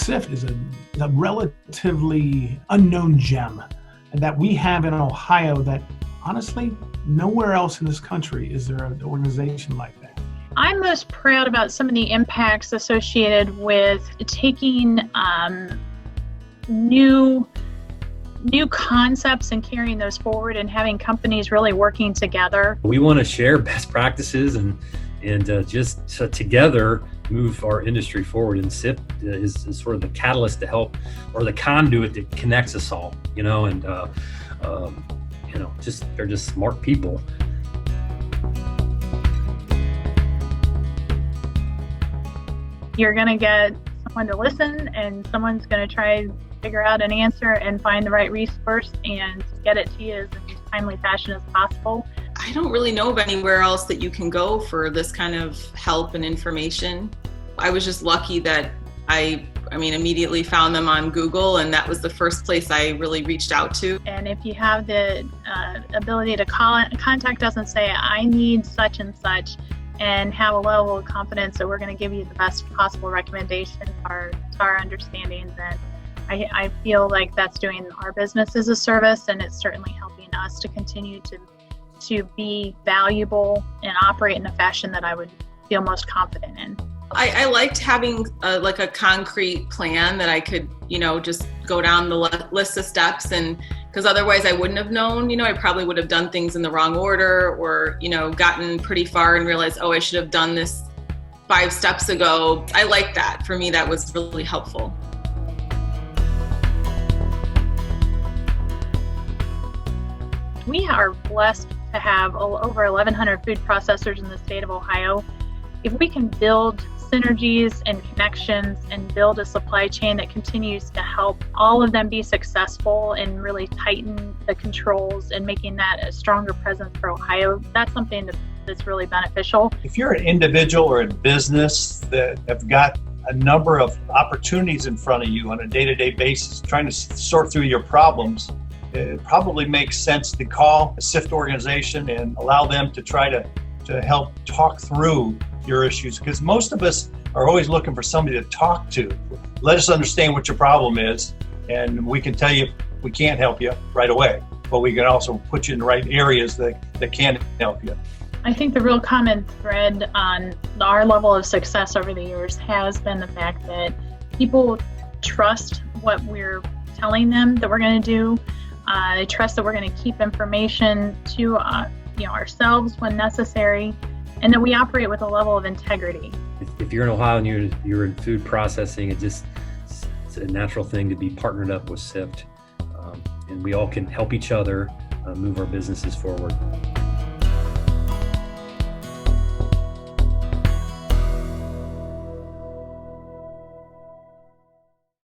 CIFT is a relatively unknown gem that we have in Ohio that honestly, nowhere else in this country is there an organization like that. I'm most proud about some of the impacts associated with taking new concepts and carrying those forward and having companies really working together. We want to share best practices and just together move our industry forward. And CIFT is sort of the catalyst to help, or the conduit that connects us all, they're just smart people. You're going to get someone to listen, and someone's going to try to figure out an answer and find the right resource and get it to you in as timely fashion as possible. I don't really know of anywhere else that you can go for this kind of help and information. I was just lucky that I immediately found them on Google, and that was the first place I really reached out to. And if you have the ability to contact us and say, I need such and such, and have a level of confidence that we're going to give you the best possible recommendation to our understanding, then I feel like that's doing our business as a service, and it's certainly helping us to continue to be valuable and operate in a fashion that I would feel most confident in. I liked having a concrete plan that I could, just go down the list of steps, and because otherwise I wouldn't have known, I probably would have done things in the wrong order, or, gotten pretty far and realized, I should have done this 5 steps ago. I like that. For me, that was really helpful. We are blessed to have over 1,100 food processors in the state of Ohio. If we can build synergies and connections and build a supply chain that continues to help all of them be successful and really tighten the controls and making that a stronger presence for Ohio, that's something that's really beneficial. If you're an individual or a business that have got a number of opportunities in front of you on a day-to-day basis, trying to sort through your problems, it probably makes sense to call a CIFT organization and allow them to try to help talk through your issues, because most of us are always looking for somebody to talk to. Let us understand what your problem is, and we can tell you we can't help you right away, but we can also put you in the right areas that can help you. I think the real common thread on our level of success over the years has been the fact that people trust what we're telling them that we're going to do. They trust that we're going to keep information to ourselves when necessary, and that we operate with a level of integrity. If you're in Ohio and you're in food processing, it's a natural thing to be partnered up with CIFT, and we all can help each other move our businesses forward.